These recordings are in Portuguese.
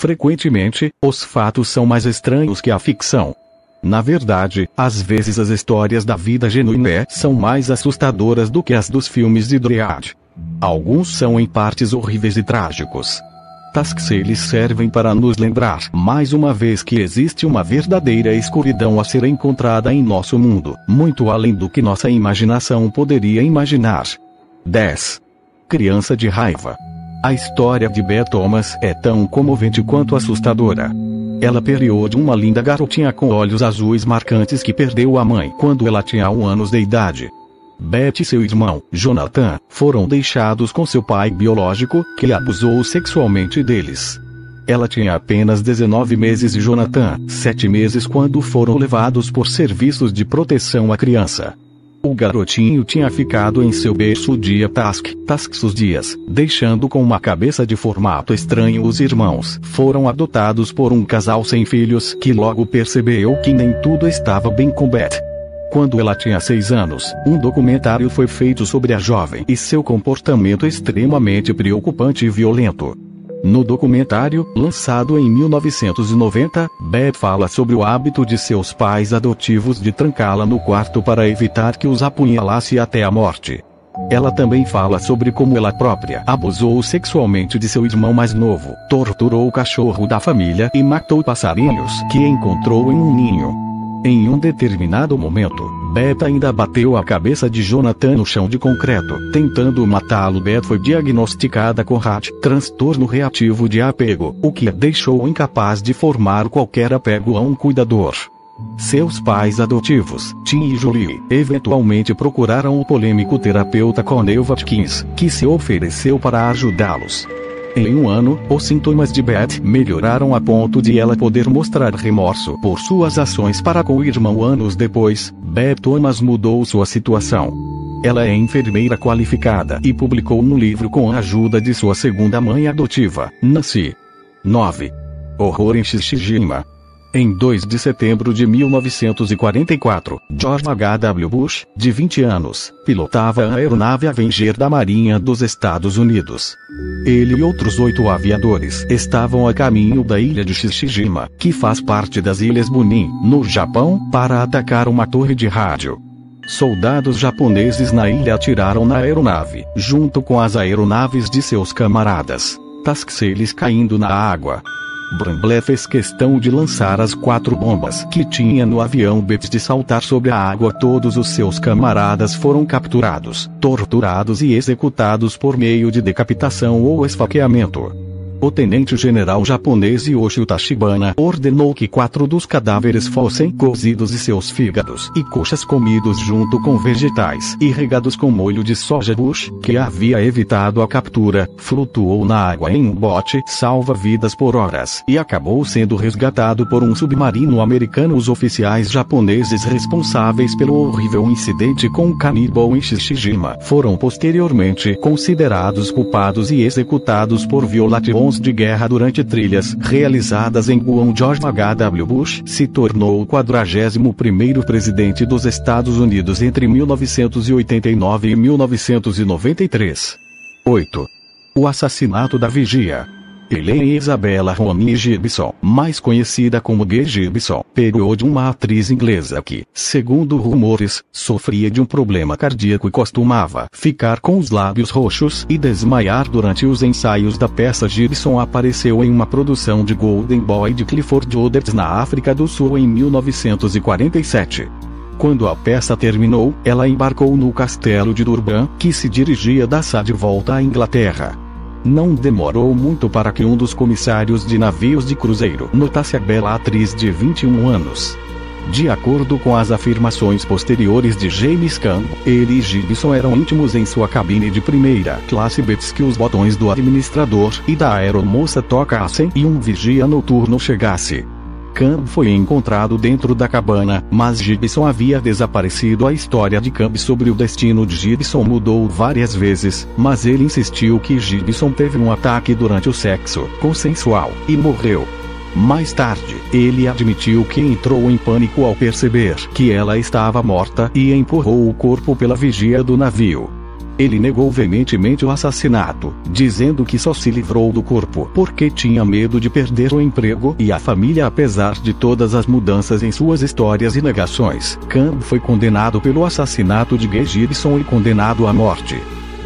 Frequentemente, os fatos são mais estranhos que a ficção. Na verdade, às vezes as histórias da vida genuína são mais assustadoras do que as dos filmes de Dredd. Alguns são em partes horríveis e trágicos. Eles servem para nos lembrar mais uma vez que existe uma verdadeira escuridão a ser encontrada em nosso mundo, muito além do que nossa imaginação poderia imaginar. 10. Criança de raiva. A história de Beth Thomas é tão comovente quanto assustadora. Ela permeou de uma linda garotinha com olhos azuis marcantes que perdeu a mãe quando ela tinha 1 ano de idade. Beth e seu irmão, Jonathan, foram deixados com seu pai biológico, que abusou sexualmente deles. Ela tinha apenas 19 meses e Jonathan, 7 meses quando foram levados por serviços de proteção à criança. O garotinho tinha ficado em seu berço o dia os dias, deixando com uma cabeça de formato estranho. Os irmãos foram adotados por um casal sem filhos que logo percebeu que nem tudo estava bem com Beth. Quando ela tinha 6 anos, um documentário foi feito sobre a jovem e seu comportamento extremamente preocupante e violento. No documentário, lançado em 1990, Beth fala sobre o hábito de seus pais adotivos de trancá-la no quarto para evitar que os apunhalasse até a morte. Ela também fala sobre como ela própria abusou sexualmente de seu irmão mais novo, torturou o cachorro da família e matou passarinhos que encontrou em um ninho. Em um determinado momento, Beth ainda bateu a cabeça de Jonathan no chão de concreto, tentando matá-lo. Beth foi diagnosticada com RAT, transtorno reativo de apego, o que a deixou incapaz de formar qualquer apego a um cuidador. Seus pais adotivos, Tim e Julie, eventualmente procuraram o polêmico terapeuta Cornel Watkins, que se ofereceu para ajudá-los. Em 1 ano, os sintomas de Beth melhoraram a ponto de ela poder mostrar remorso por suas ações para com o irmão. Anos depois, Beth Thomas mudou sua situação. Ela é enfermeira qualificada e publicou um livro com a ajuda de sua segunda mãe adotiva, Nancy. 9. Horror em Tsushima. Em 2 de setembro de 1944, George H.W. Bush, de 20 anos, pilotava a aeronave Avenger da Marinha dos Estados Unidos. Ele e outros 8 aviadores estavam a caminho da ilha de Tsushima, que faz parte das Ilhas Bonin, no Japão, para atacar uma torre de rádio. Soldados japoneses na ilha atiraram na aeronave, junto com as aeronaves de seus camaradas. Eles caindo na água. Bramble fez questão de lançar as 4 bombas que tinha no avião. Antes de saltar sobre a água, todos os seus camaradas foram capturados, torturados e executados por meio de decapitação ou esfaqueamento. O tenente-general japonês Yoshio Tachibana ordenou que 4 dos cadáveres fossem cozidos e seus fígados e coxas comidos junto com vegetais e regados com molho de soja. Bush, que havia evitado a captura, flutuou na água em um bote salva-vidas por horas e acabou sendo resgatado por um submarino americano. Os oficiais japoneses responsáveis pelo horrível incidente com o caníbal em Tsushima foram posteriormente considerados culpados e executados por violações de guerra durante trilhas realizadas em Guam. George H.W. Bush se tornou o 41º presidente dos Estados Unidos entre 1989 e 1993. 8. O assassinato da vigia. Elaine Isabella Ronnie Gibson, mais conhecida como Gay Gibson, pegou de uma atriz inglesa que, segundo rumores, sofria de um problema cardíaco e costumava ficar com os lábios roxos e desmaiar durante os ensaios da peça. Gibson apareceu em uma produção de Golden Boy de Clifford Odets na África do Sul em 1947. Quando a peça terminou, ela embarcou no castelo de Durban, que se dirigia da Sa de volta à Inglaterra. Não demorou muito para que um dos comissários de navios de cruzeiro notasse a bela atriz de 21 anos. De acordo com as afirmações posteriores de James Campbell, ele e Gibson eram íntimos em sua cabine de primeira classe. Antes que os botões do administrador e da aeromoça tocassem e um vigia noturno chegasse. Campbell foi encontrado dentro da cabana, mas Gibson havia desaparecido. A história de Campbell sobre o destino de Gibson mudou várias vezes, mas ele insistiu que Gibson teve um ataque durante o sexo consensual e morreu. Mais tarde, ele admitiu que entrou em pânico ao perceber que ela estava morta e empurrou o corpo pela vigia do navio. Ele negou veementemente o assassinato, dizendo que só se livrou do corpo porque tinha medo de perder o emprego e a família. Apesar de todas as mudanças em suas histórias e negações, Campbell foi condenado pelo assassinato de Gay Gibson e condenado à morte.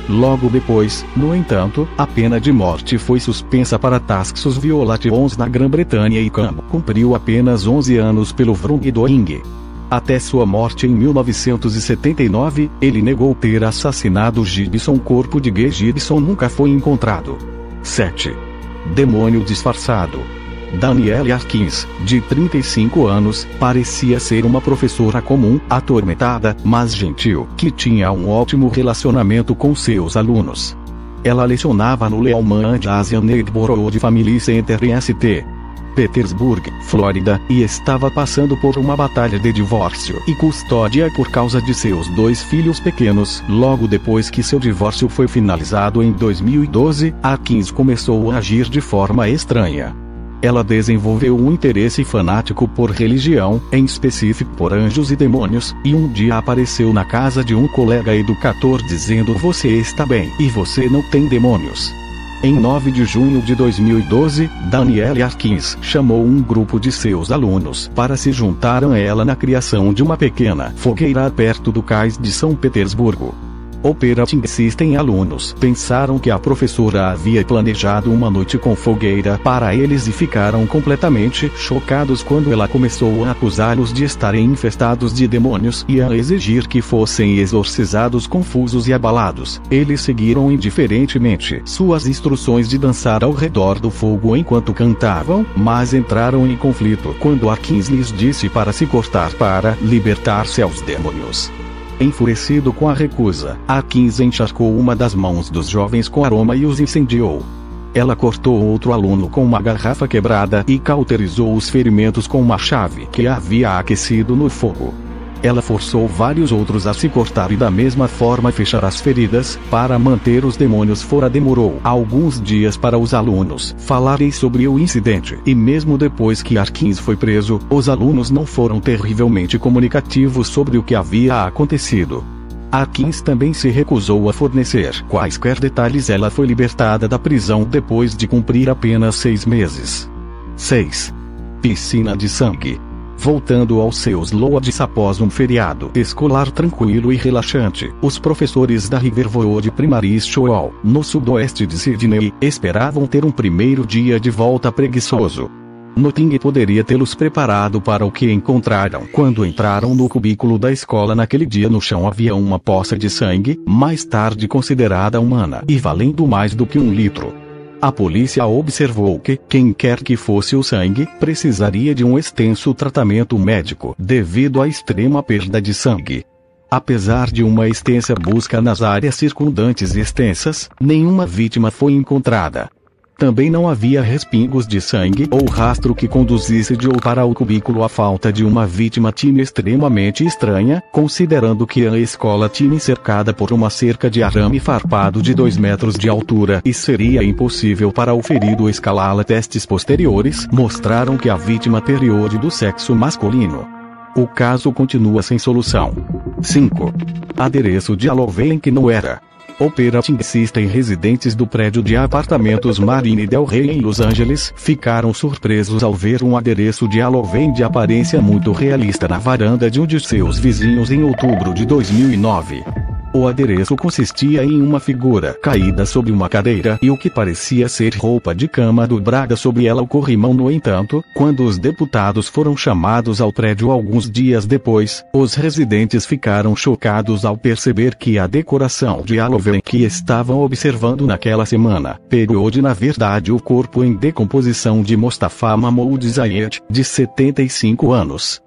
Logo depois, no entanto, a pena de morte foi suspensa para Taxus Violations na Grã-Bretanha e Campbell cumpriu apenas 11 anos pelo wrongdoing. Até sua morte em 1979, ele negou ter assassinado Gibson. O corpo de Gay Gibson nunca foi encontrado. 7. Demônio disfarçado. Danielle Arquins, de 35 anos, parecia ser uma professora comum, atormentada, mas gentil, que tinha um ótimo relacionamento com seus alunos. Ela lecionava no Lehman and Asian Neighborhood Family Center em St. Petersburg, Flórida, e estava passando por uma batalha de divórcio e custódia por causa de seus 2 filhos pequenos. Logo depois que seu divórcio foi finalizado em 2012, Arquins começou a agir de forma estranha. Ela desenvolveu um interesse fanático por religião, em específico por anjos e demônios, e um dia apareceu na casa de um colega educador dizendo: "Você está bem, e você não tem demônios." Em 9 de junho de 2012, Danielle Arquins chamou um grupo de seus alunos para se juntar a ela na criação de uma pequena fogueira perto do cais de São Petersburgo. Operating System alunos pensaram que a professora havia planejado uma noite com fogueira para eles e ficaram completamente chocados quando ela começou a acusá-los de estarem infestados de demônios e a exigir que fossem exorcizados. Confusos e abalados, eles seguiram indiferentemente suas instruções de dançar ao redor do fogo enquanto cantavam, mas entraram em conflito quando Arquins lhes disse para se cortar para libertar-se aos demônios. Enfurecido com a recusa, Arquins encharcou uma das mãos dos jovens com aroma e os incendiou. Ela cortou outro aluno com uma garrafa quebrada e cauterizou os ferimentos com uma chave que havia aquecido no fogo. Ela forçou vários outros a se cortar e da mesma forma fechar as feridas, para manter os demônios fora. Demorou alguns dias para os alunos falarem sobre o incidente, e mesmo depois que Arquins foi preso, os alunos não foram terrivelmente comunicativos sobre o que havia acontecido. Arquins também se recusou a fornecer quaisquer detalhes. Ela foi libertada da prisão depois de cumprir apenas 6 meses. 6. Piscina de sangue. Voltando aos seus loads após um feriado escolar tranquilo e relaxante, os professores da Riverwood Primary School, no sudoeste de Sydney, esperavam ter um primeiro dia de volta preguiçoso. Notting poderia tê-los preparado para o que encontraram quando entraram no cubículo da escola. Naquele dia no chão havia uma poça de sangue, mais tarde considerada humana e valendo mais do que 1 litro. A polícia observou que, quem quer que fosse o sangue, precisaria de um extenso tratamento médico devido à extrema perda de sangue. Apesar de uma extensa busca nas áreas circundantes e extensas, nenhuma vítima foi encontrada. Também não havia respingos de sangue ou rastro que conduzisse de ou para o cubículo. A falta de uma vítima tinha extremamente estranha, considerando que a escola tinha cercada por uma cerca de arame farpado de 2 metros de altura e seria impossível para o ferido escalá-la. Testes posteriores mostraram que a vítima teria do sexo masculino. O caso continua sem solução. 5. Adereço de Halloween que não era. Operating System residentes do prédio de apartamentos Marine Del Rey em Los Angeles ficaram surpresos ao ver um adereço de Halloween de aparência muito realista na varanda de um de seus vizinhos em outubro de 2009. O adereço consistia em uma figura caída sobre uma cadeira e o que parecia ser roupa de cama dobrada sobre ela. O corrimão, no entanto, quando os deputados foram chamados ao prédio alguns dias depois, os residentes ficaram chocados ao perceber que a decoração de Halloween que estavam observando naquela semana pegou na verdade o corpo em decomposição de Mostafa Mahmoud Zayed, de 75 anos.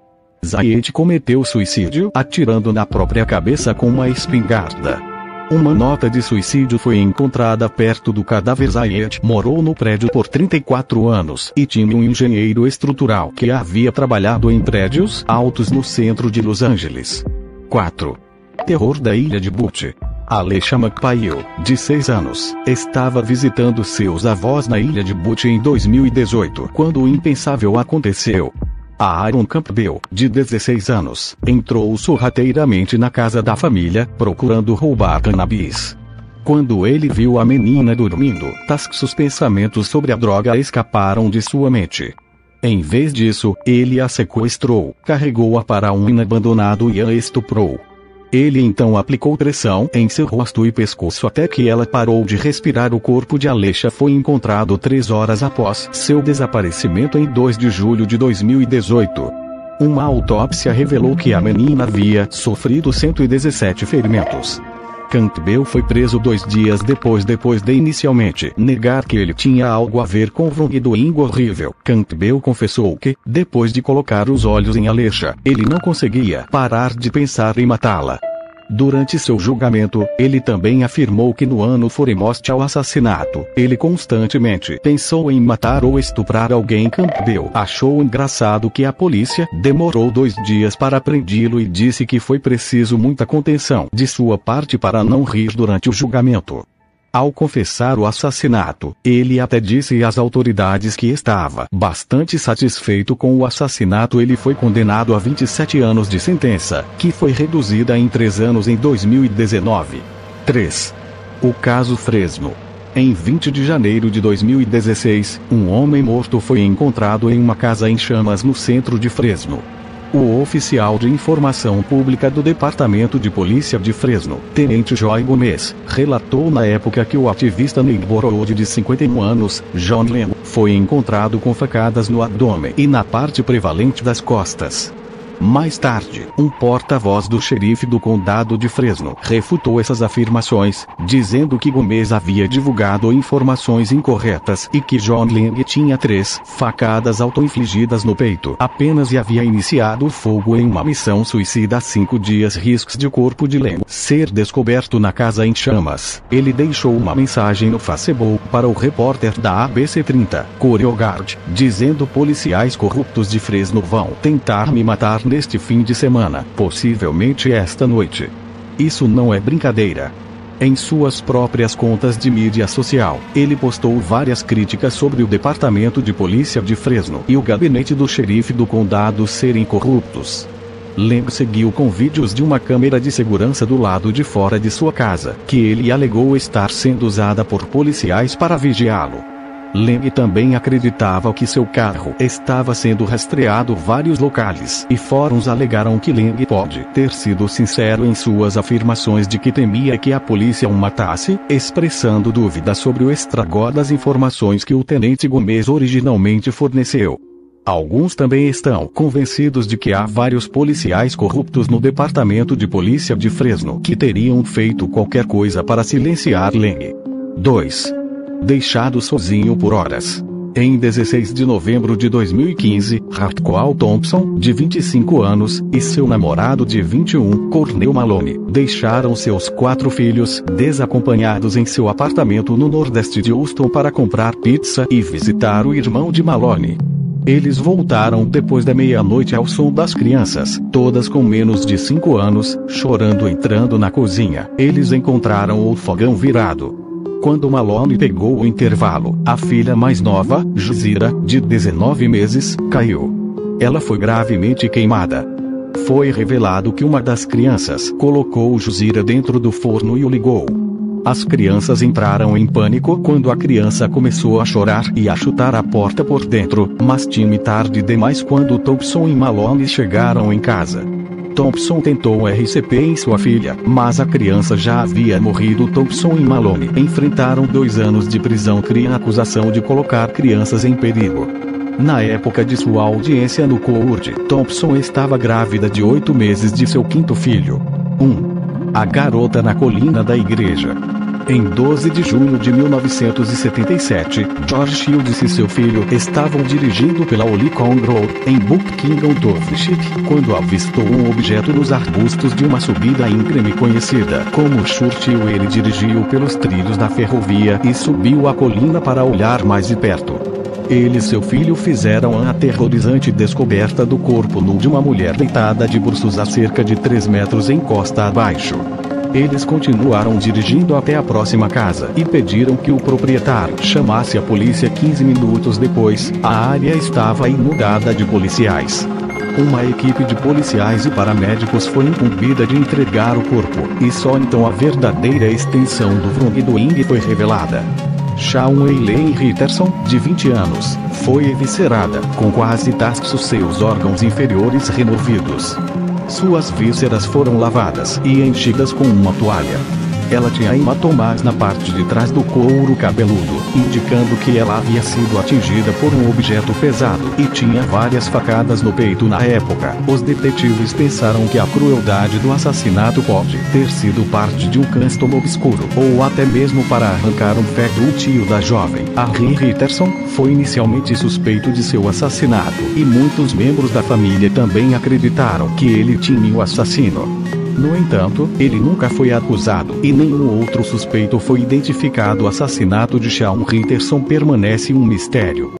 Zayed cometeu suicídio atirando na própria cabeça com uma espingarda. Uma nota de suicídio foi encontrada perto do cadáver. Zayed morou no prédio por 34 anos e tinha um engenheiro estrutural que havia trabalhado em prédios altos no centro de Los Angeles. 4. Terror da ilha de Butte. Alesha McPhail, de 6 anos, estava visitando seus avós na ilha de Butte em 2018 quando o impensável aconteceu. Aaron Campbell, de 16 anos, entrou sorrateiramente na casa da família, procurando roubar cannabis. Quando ele viu a menina dormindo, os pensamentos sobre a droga escaparam de sua mente. Em vez disso, ele a sequestrou, carregou-a para um inabandonado e a estuprou. Ele então aplicou pressão em seu rosto e pescoço até que ela parou de respirar. O corpo de Alecia foi encontrado 3 horas após seu desaparecimento em 2 de julho de 2018. Uma autópsia revelou que a menina havia sofrido 117 ferimentos. Campbell foi preso 2 dias depois de inicialmente negar que ele tinha algo a ver com o wrongdoing horrível. Campbell confessou que, depois de colocar os olhos em Alecia, ele não conseguia parar de pensar em matá-la. Durante seu julgamento, ele também afirmou que no ano foremost ao assassinato, ele constantemente pensou em matar ou estuprar alguém. Campbell achou engraçado que a polícia demorou 2 dias para prendê-lo e disse que foi preciso muita contenção de sua parte para não rir durante o julgamento. Ao confessar o assassinato, ele até disse às autoridades que estava bastante satisfeito com o assassinato. Ele foi condenado a 27 anos de sentença, que foi reduzida em 3 anos em 2019. 3. O caso Fresno. Em 20 de janeiro de 2016, um homem morto foi encontrado em uma casa em chamas no centro de Fresno. O oficial de informação pública do Departamento de Polícia de Fresno, Tenente Joy Gomes, relatou na época que o ativista neighborhood de 51 anos, John Lennon, foi encontrado com facadas no abdômen e na parte prevalente das costas. Mais tarde, um porta-voz do xerife do condado de Fresno refutou essas afirmações, dizendo que Gomes havia divulgado informações incorretas e que John Lennon tinha 3 facadas auto-infligidas no peito apenas e havia iniciado o fogo em uma missão suicida há 5 dias. Riscos de o corpo de Lennon ser descoberto na casa em chamas. Ele deixou uma mensagem no Facebook para o repórter da ABC 30, Corey Ogard, dizendo: policiais corruptos de Fresno vão tentar me matar neste fim de semana, possivelmente esta noite. Isso não é brincadeira. Em suas próprias contas de mídia social, ele postou várias críticas sobre o Departamento de Polícia de Fresno e o gabinete do xerife do condado serem corruptos. Lennon seguiu com vídeos de uma câmera de segurança do lado de fora de sua casa, que ele alegou estar sendo usada por policiais para vigiá-lo. Lennon também acreditava que seu carro estava sendo rastreado. Vários locais e fóruns alegaram que Lennon pode ter sido sincero em suas afirmações de que temia que a polícia o matasse, expressando dúvidas sobre o estrago das informações que o tenente Gomes originalmente forneceu. Alguns também estão convencidos de que há vários policiais corruptos no Departamento de Polícia de Fresno que teriam feito qualquer coisa para silenciar Lennon. 2. Deixado sozinho por horas. Em 16 de novembro de 2015, Raquel Thompson, de 25 anos, e seu namorado de 21, Cornel Malone, deixaram seus 4 filhos desacompanhados em seu apartamento no nordeste de Houston para comprar pizza e visitar o irmão de Malone. Eles voltaram depois da meia-noite ao som das crianças, todas com menos de 5 anos, chorando. Entrando na cozinha, eles encontraram o fogão virado. Quando Malone pegou o intervalo, a filha mais nova, Jazira, de 19 meses, caiu. Ela foi gravemente queimada. Foi revelado que uma das crianças colocou Jazira dentro do forno e o ligou. As crianças entraram em pânico quando a criança começou a chorar e a chutar a porta por dentro, mas tarde demais quando Thompson e Malone chegaram em casa. Thompson tentou RCP em sua filha, mas a criança já havia morrido. Thompson e Malone enfrentaram 2 anos de prisão e a acusação de colocar crianças em perigo. Na época de sua audiência no court, Thompson estava grávida de 8 meses de seu 5º filho. 1. A garota na colina da igreja. Em 12 de junho de 1977, George Shields e seu filho estavam dirigindo pela Olicon Road, em Buckingham Township, quando avistou um objeto nos arbustos de uma subida íngreme conhecida como Churchill. Ele dirigiu pelos trilhos da ferrovia e subiu a colina para olhar mais de perto. Ele e seu filho fizeram a aterrorizante descoberta do corpo nu de uma mulher deitada de bruços a cerca de 3 metros em costa abaixo. Eles continuaram dirigindo até a próxima casa e pediram que o proprietário chamasse a polícia. 15 minutos depois, a área estava inundada de policiais. Uma equipe de policiais e paramédicos foi incumbida de entregar o corpo, e só então a verdadeira extensão do wrongdoing foi revelada. Shawn Eileen Richardson, de 20 anos, foi eviscerada, com quase todos seus órgãos inferiores removidos. Suas vísceras foram lavadas e enchidas com uma toalha. Ela tinha hematomas na parte de trás do couro cabeludo, indicando que ela havia sido atingida por um objeto pesado e tinha várias facadas no peito na época. Os detetives pensaram que a crueldade do assassinato pode ter sido parte de um cânstolo obscuro, ou até mesmo para arrancar um feto útil da jovem. Harry Richardson foi inicialmente suspeito de seu assassinato, e muitos membros da família também acreditaram que ele tinha o assassino. No entanto, ele nunca foi acusado e nenhum outro suspeito foi identificado. O assassinato de Shawn Richardson permanece um mistério.